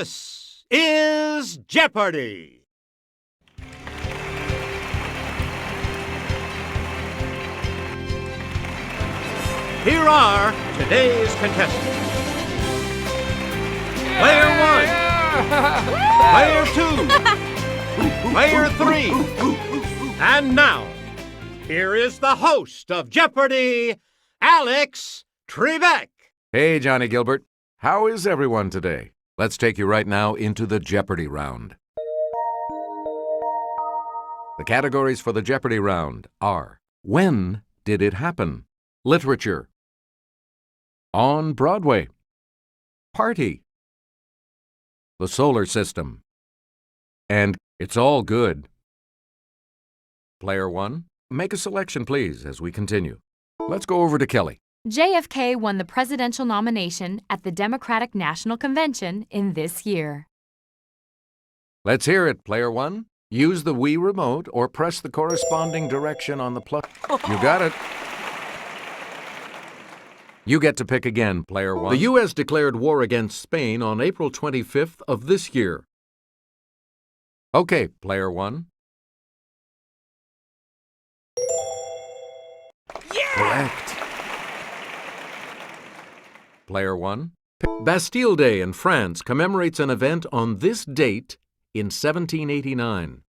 This is Jeopardy! Here are today's contestants. Player 1, Player 2, Player 3, and now, here is the host of Jeopardy, Alex Trebek. Hey, Johnny Gilbert. How is everyone today? Let's take you right now into the Jeopardy round. The categories for the Jeopardy round are: When did it happen? Literature. On Broadway. Party. The solar system. And it's all good. Player 1, make a selection, please, as we continue. Let's go over to Kelly. JFK won the presidential nomination at the Democratic National Convention in this year. Let's hear it, Player 1. Use the Wii remote or press the corresponding direction on the plus. You got it. You get to pick again, Player 1. The U.S. declared war against Spain on April 25th of this year. Okay, Player 1. Yeah! Correct. Player 1. Bastille Day in France commemorates an event on this date in 1789.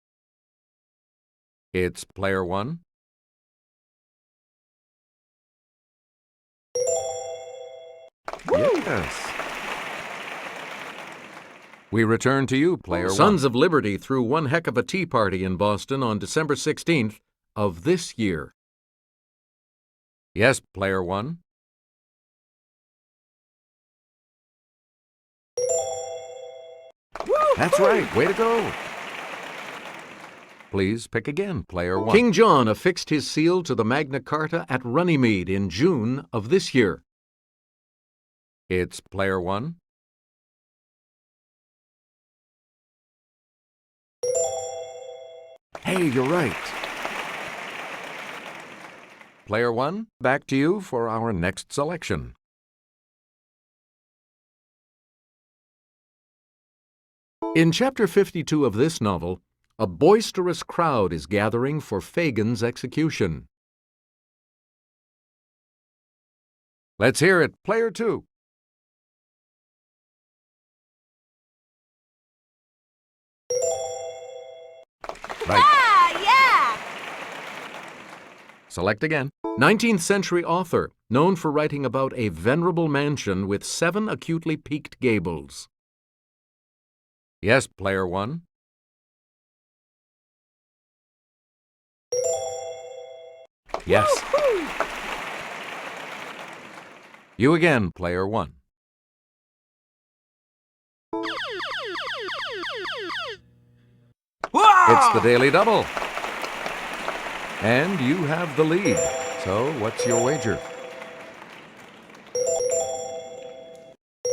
It's Player 1. Yes. We return to you, Player 1. Sons of Liberty threw one heck of a tea party in Boston on December 16th of this year. Yes, Player 1. That's right. Way to go. Please pick again, Player 1. King John affixed his seal to the Magna Carta at Runnymede in June of this year. It's Player 1. Hey, you're right. Player 1, back to you for our next selection. In Chapter 52 of this novel, a boisterous crowd is gathering for Fagin's execution. Let's hear it, Player 2. Right. Yeah! Select again. 19th century author, known for writing about a venerable mansion with 7 acutely peaked gables. Yes, Player 1. Yes. Woo-hoo! You again, Player 1. It's the Daily Double. And you have the lead. So, what's your wager?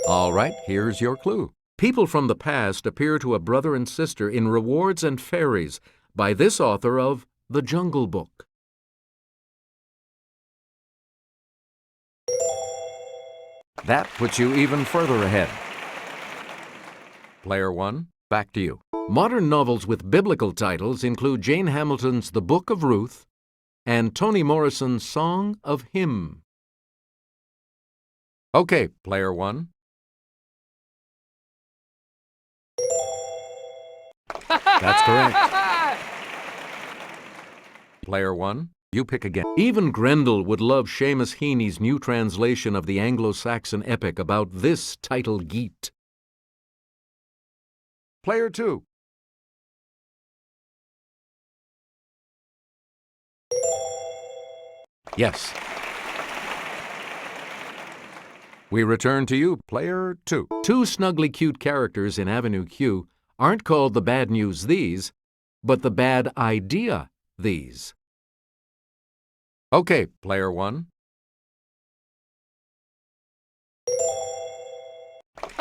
All right, here's your clue. People from the past appear to a brother and sister in Rewards and Fairies by this author of The Jungle Book. That puts you even further ahead. Player 1, back to you. Modern novels with biblical titles include Jane Hamilton's The Book of Ruth and Toni Morrison's Song of Him. Okay, Player 1. That's correct. Player 1, you pick again. Even Grendel would love Seamus Heaney's new translation of the Anglo-Saxon epic about this title Geet. Player 2. Yes. We return to you, Player 2. 2 snugly cute characters in Avenue Q aren't called the Bad News These, but the Bad Idea These. Okay, Player 1.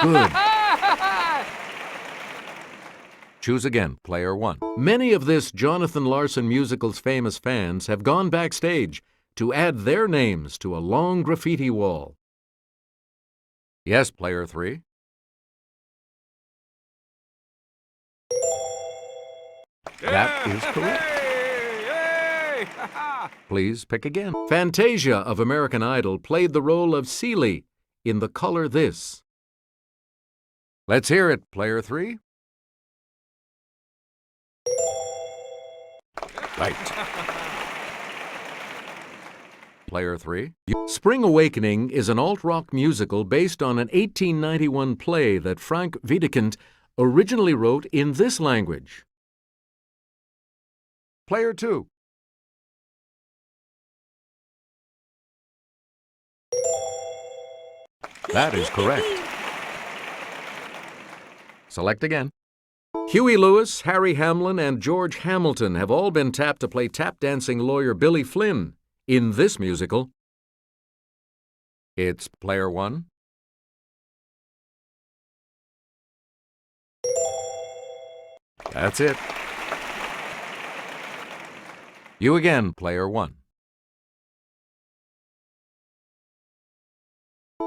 Good. Choose again, Player 1. Many of this Jonathan Larson musical's famous fans have gone backstage to add their names to a long graffiti wall. Yes, Player 3. That is correct. Please pick again. Fantasia of American Idol played the role of Celie in The Color This. Let's hear it, player 3. Right. Player 3. Spring Awakening is an alt-rock musical based on an 1891 play that Frank Wedekind originally wrote in this language. Player 2. That is correct. Select again. Huey Lewis, Harry Hamlin, and George Hamilton have all been tapped to play tap-dancing lawyer Billy Flynn in this musical. It's player 1. That's it. You again, player 1.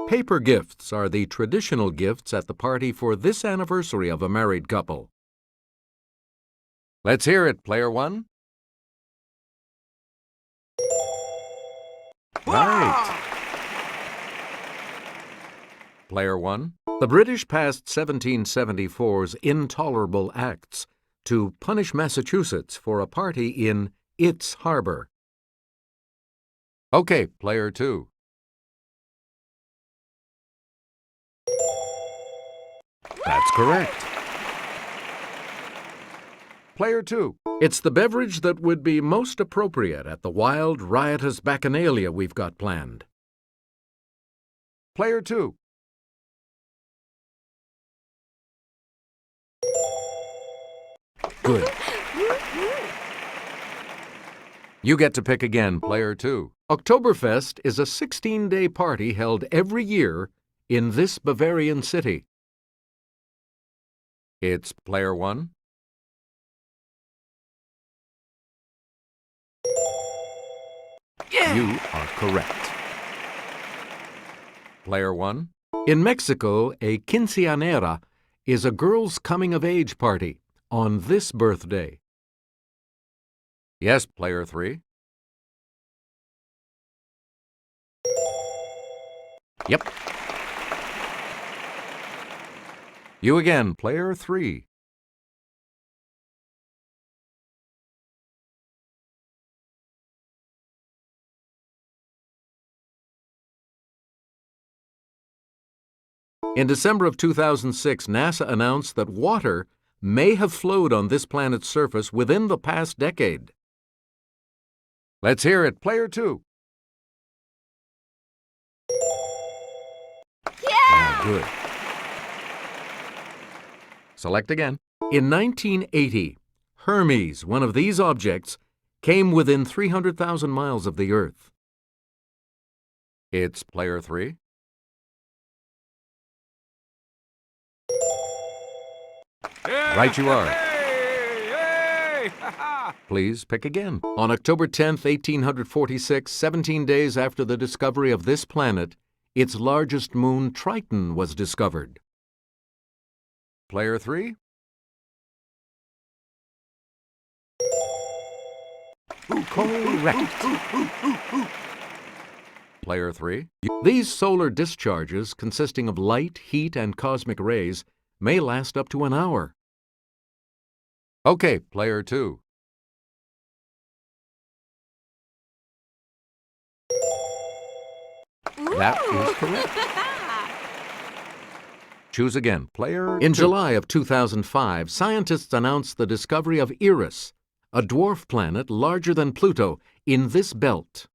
Paper gifts are the traditional gifts at the party for this anniversary of a married couple. Let's hear it, player 1. Right. Player 1. The British passed 1774's Intolerable Acts to punish Massachusetts for a party in its harbor. Okay, player 2. That's correct. Player 2. It's the beverage that would be most appropriate at the wild, riotous bacchanalia we've got planned. Player 2. Good. You get to pick again, player 2. Oktoberfest is a 16-day party held every year in this Bavarian city. It's player 1. Yeah. You are correct. Player 1. In Mexico, a quinceañera is a girl's coming-of-age party on this birthday. Yes, player 3. Yep. You again, player 3. In December of 2006, NASA announced that water may have flowed on this planet's surface within the past decade. Let's hear it, player 2. Yeah! Good. Select again. In 1980, Hermes, one of these objects, came within 300,000 miles of the Earth. It's player 3. Right you are. Please pick again. On October 10th, 1846, 17 days after the discovery of this planet, its largest moon, Triton, was discovered. Player 3. Correct. Player 3. These solar discharges, consisting of light, heat, and cosmic rays, may last up to an hour. Okay, player 2. That is correct. Choose again, player 2. In July of 2005, scientists announced the discovery of Eris, a dwarf planet larger than Pluto, in this belt.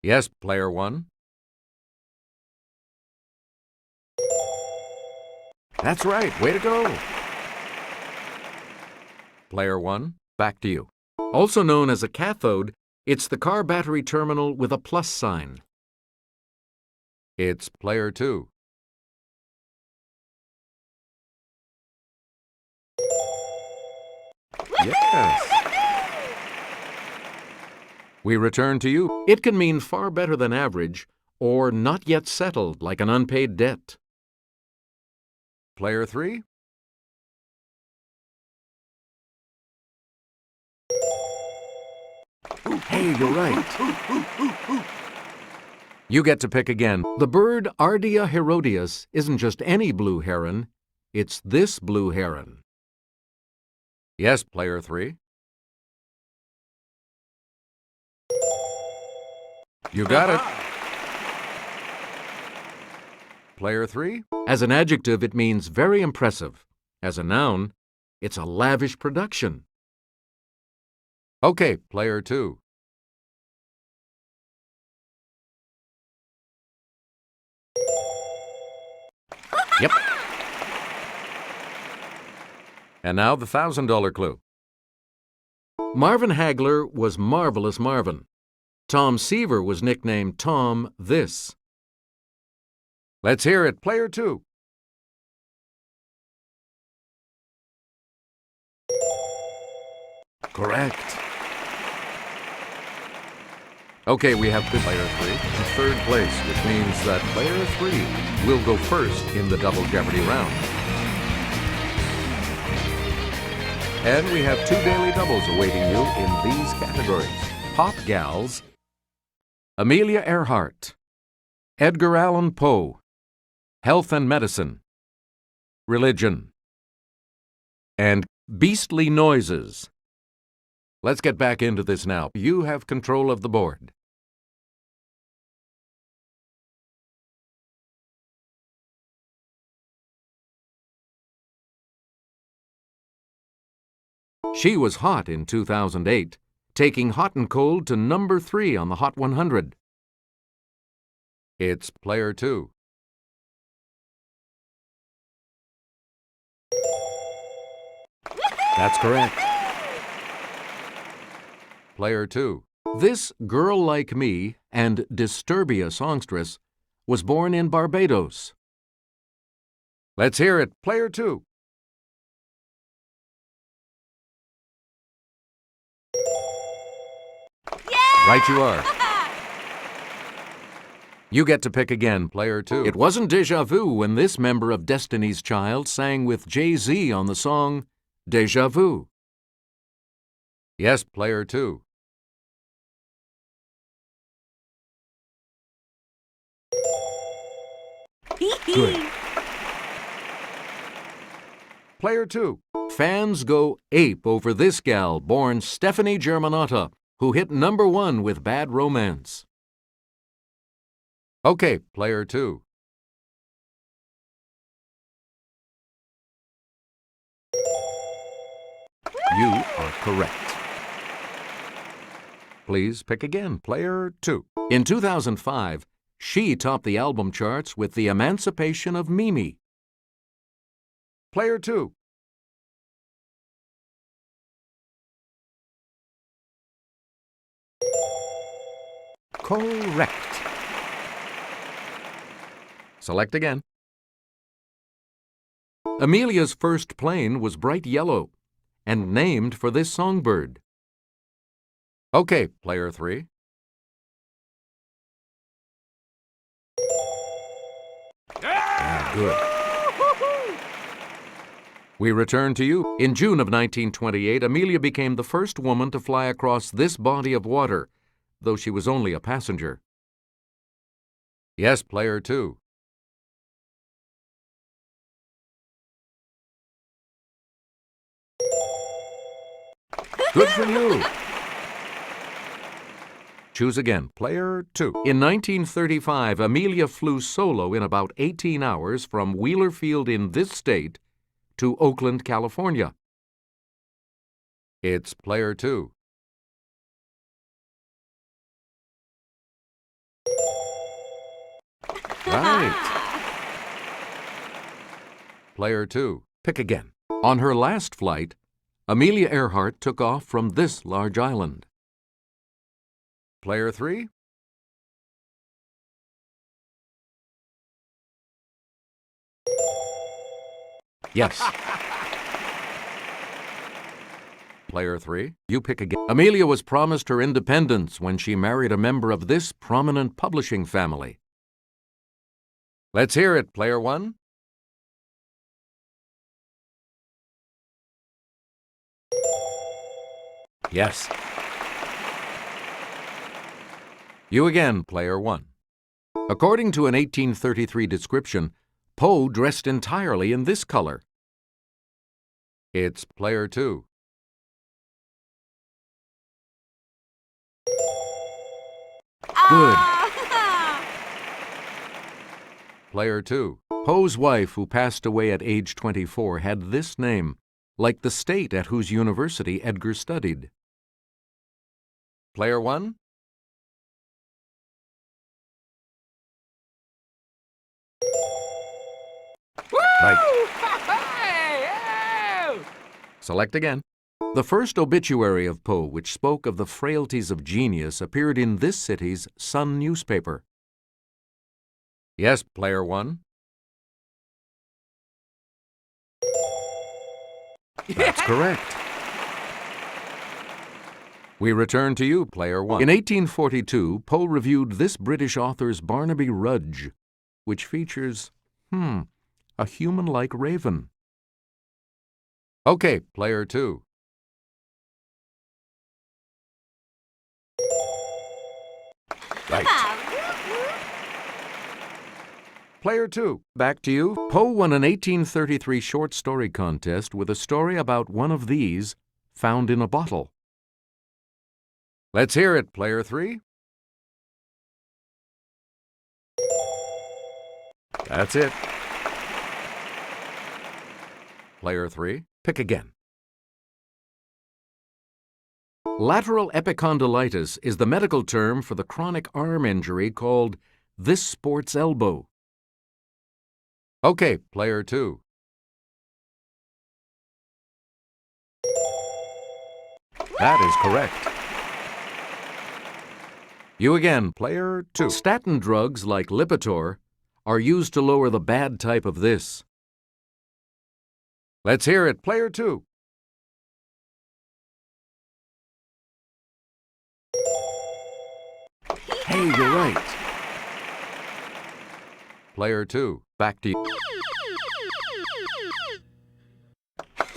Yes, player 1. That's right. Way to go. Player 1, back to you. Also known as a cathode, it's the car battery terminal with a plus sign. It's player 2. Yes. We return to you. It can mean far better than average or not yet settled like an unpaid debt. Player 3. Hey, you're right. You get to pick again. The bird Ardea herodias isn't just any blue heron. It's this blue heron. Yes, player 3. You got it. Player 3. As an adjective, it means very impressive. As a noun, it's a lavish production. Okay, player 2. Yep. And now the $1,000 clue. Marvin Hagler was Marvelous Marvin. Tom Seaver was nicknamed Tom This. Let's hear it, player 2. Correct. Okay, we have player 3 in third place, which means that player 3 will go first in the Double Jeopardy round. And we have 2 daily doubles awaiting you in these categories. Pop Gals, Amelia Earhart, Edgar Allan Poe, Health and Medicine, Religion, and Beastly Noises. Let's get back into this now. You have control of the board. She was hot in 2008, taking Hot and Cold to number 3 on the Hot 100. It's player 2. That's correct. Player 2. This Girl Like Me and Disturbia songstress was born in Barbados. Let's hear it, player 2. Right you are. You get to pick again, player 2. It wasn't déjà vu when this member of Destiny's Child sang with Jay-Z on the song Déjà Vu. Yes, player 2. Good. Player 2. Fans go ape over this gal born Stephanie Germanotta, who hit number 1 with Bad Romance. Okay, player 2. You are correct. Please pick again, player 2. In 2005, she topped the album charts with The Emancipation of Mimi. Player 2. Correct. Select again. Amelia's first plane was bright yellow and named for this songbird. Okay, player 3. Yeah, good. We return to you. In June of 1928, Amelia became the first woman to fly across this body of water, though she was only a passenger. Yes, player 2. Good for you. Choose again, player 2. In 1935, Amelia flew solo in about 18 hours from Wheeler Field in this state to Oakland, California. It's player 2. Right. Player 2. Pick again. On her last flight, Amelia Earhart took off from this large island. Player 3. Yes. Player 3. You pick again. Amelia was promised her independence when she married a member of this prominent publishing family. Let's hear it, player 1. Yes. You again, player 1. According to an 1833 description, Poe dressed entirely in this color. It's player 2. Good. Player 2. Poe's wife, who passed away at age 24, had this name, like the state at whose university Edgar studied. Player 1. Right. Select again. The first obituary of Poe, which spoke of the frailties of genius, appeared in this city's Sun newspaper. Yes, player 1. That's correct. We return to you, player 1. In 1842, Poe reviewed this British author's Barnaby Rudge, which features, a human-like raven. Okay, player 2. Right. Player 2, back to you. Poe won an 1833 short story contest with a story about one of these found in a bottle. Let's hear it, player 3. That's it. Player 3, pick again. Lateral epicondylitis is the medical term for the chronic arm injury called this sport's elbow. Okay, player 2. That is correct. You again, player 2. Statin drugs like Lipitor are used to lower the bad type of this. Let's hear it, player 2. Hey, you're right. Player 2, back to you.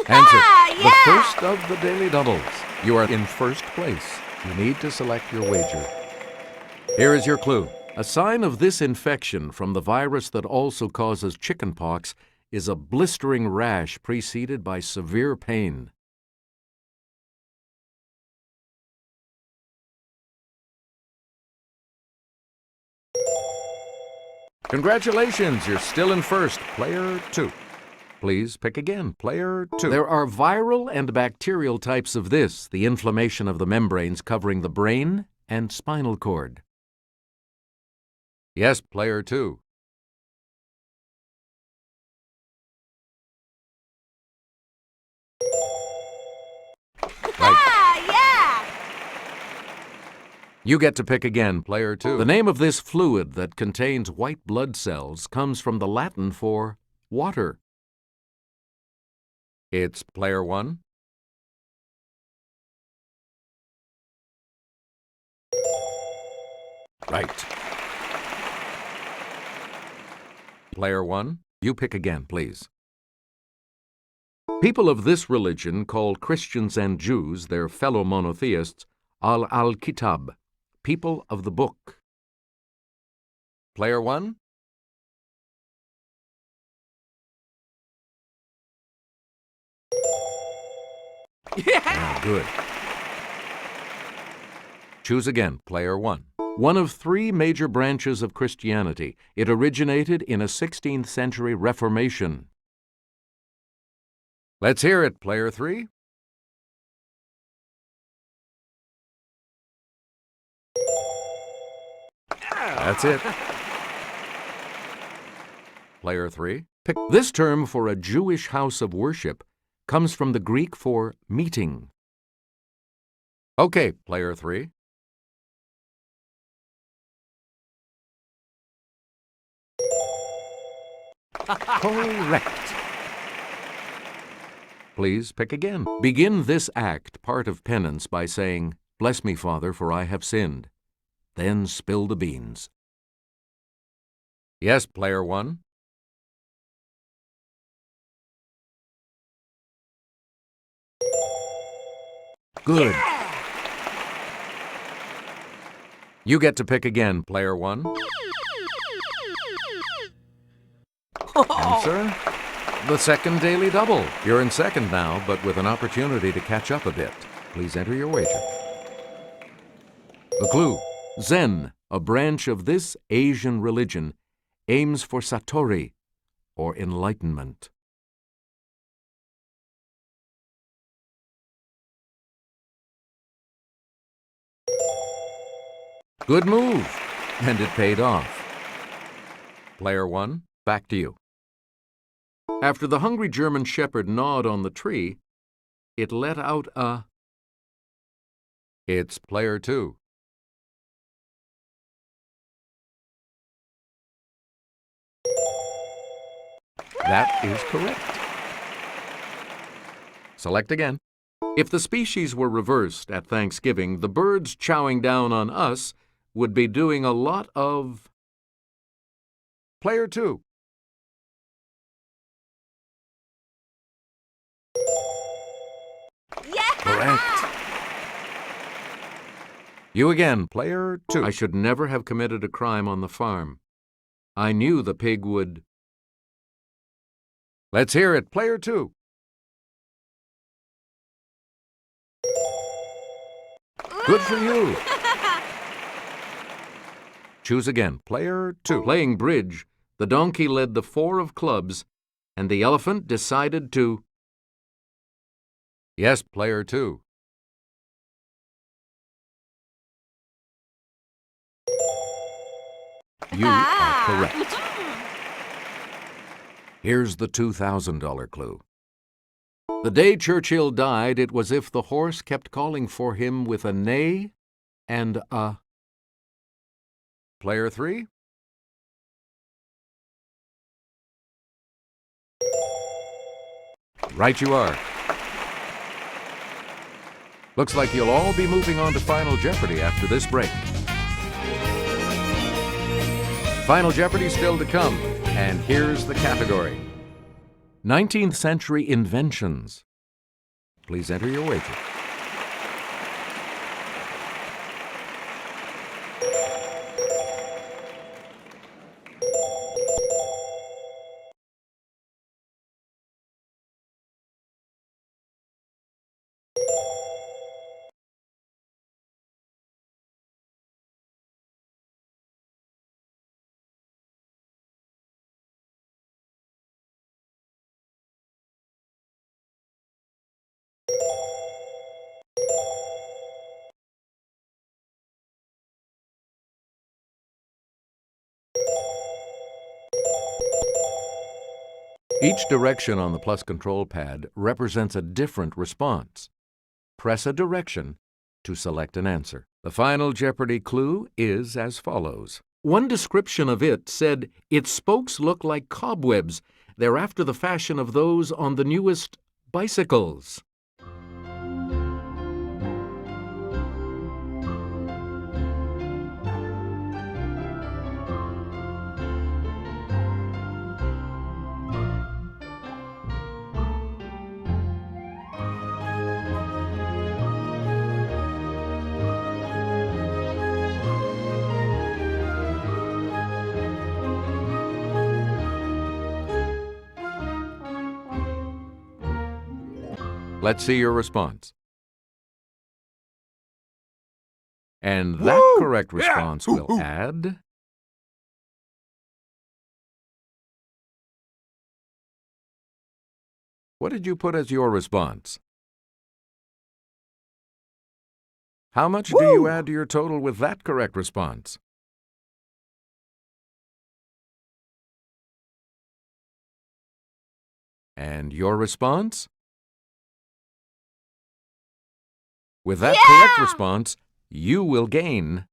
Answer. The first of the daily doubles. You are in first place. You need to select your wager. Here is your clue. A sign of this infection from the virus that also causes chickenpox is a blistering rash preceded by severe pain. Congratulations, you're still in first, player 2. Please pick again, player 2. There are viral and bacterial types of this, the inflammation of the membranes covering the brain and spinal cord. Yes, player 2. Right. You get to pick again, player 2. The name of this fluid that contains white blood cells comes from the Latin for water. It's player 1. Right. Player 1, you pick again, please. People of this religion call Christians and Jews, their fellow monotheists, al-Kitab, people of the book. Player 1? Yeah, good. Choose again, player 1. One of three major branches of Christianity. It originated in a 16th century Reformation. Let's hear it, player 3. That's it. Player 3. Pick. This term for a Jewish house of worship comes from the Greek for meeting. Okay, player 3. Correct. Please pick again. Begin this act, part of penance, by saying, "Bless me, Father, for I have sinned." Then spill the beans. Yes, player 1. Good. You get to pick again, player 1. Answer: the second daily double. You're in second now, but with an opportunity to catch up a bit. Please enter your wager. The clue: Zen, a branch of this Asian religion, aims for satori, or enlightenment. Good move, and it paid off. Player 1, back to you. After the hungry German shepherd gnawed on the tree, it let out a... It's player 2. That is correct. Select again. If the species were reversed at Thanksgiving, the birds chowing down on us would be doing a lot of... Player 2. Yeah! Correct. You again, player 2. I should never have committed a crime on the farm. I knew the pig would... Let's hear it, player 2. Good for you. Choose again, player 2. Playing bridge, the donkey led the 4 of clubs, and the elephant decided to... Yes, player 2. You are correct. Here's the $2,000 clue. The day Churchill died, it was as if the horse kept calling for him with a neigh and a... Player 3? Right you are. Looks like you'll all be moving on to Final Jeopardy after this break. Final Jeopardy still to come, and here's the category. 19th century inventions. Please enter your wager. Each direction on the plus control pad represents a different response. Press a direction to select an answer. The Final Jeopardy clue is as follows. One description of it said, its spokes look like cobwebs. They're after the fashion of those on the newest bicycles. Let's see your response. And that correct response will add... What did you put as your response? How much do you add to your total with that correct response? And your response? With that correct response, you will gain...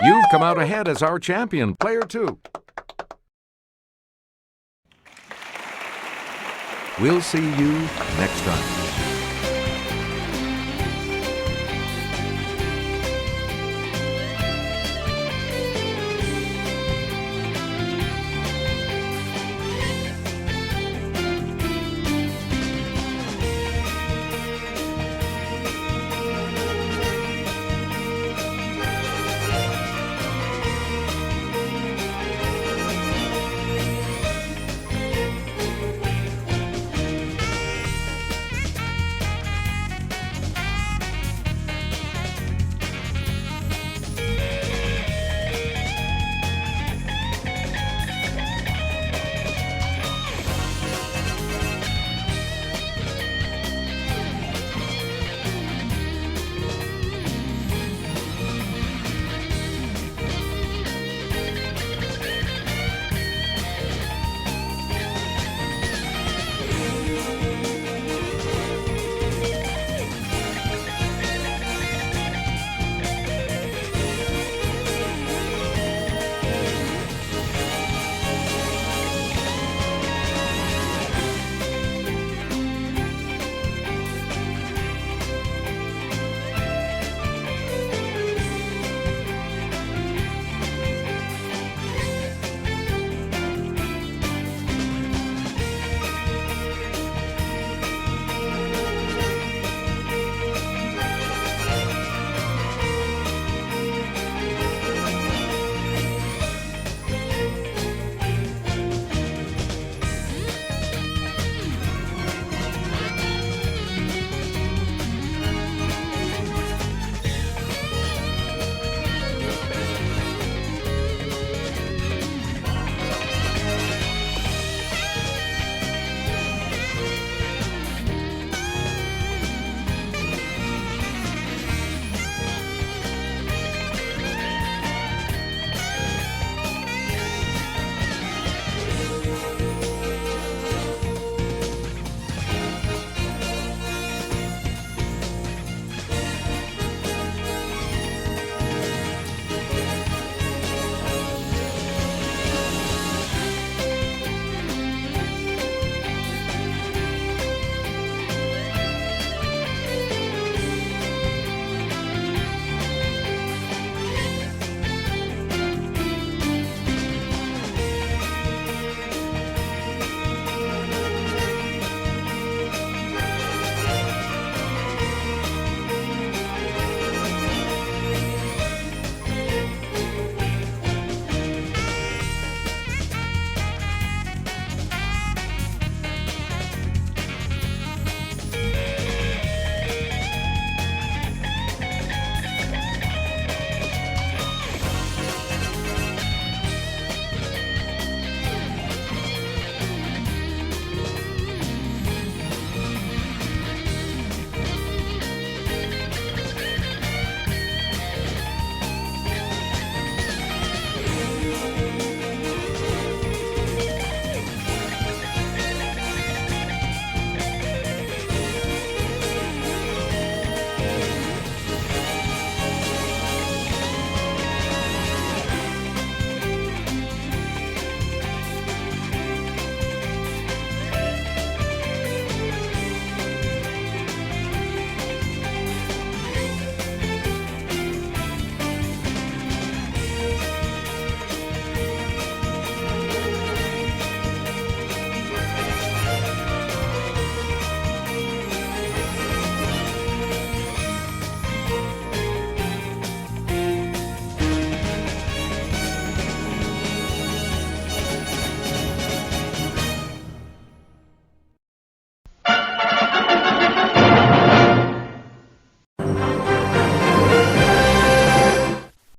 You've come out ahead as our champion, player 2. We'll see you next time.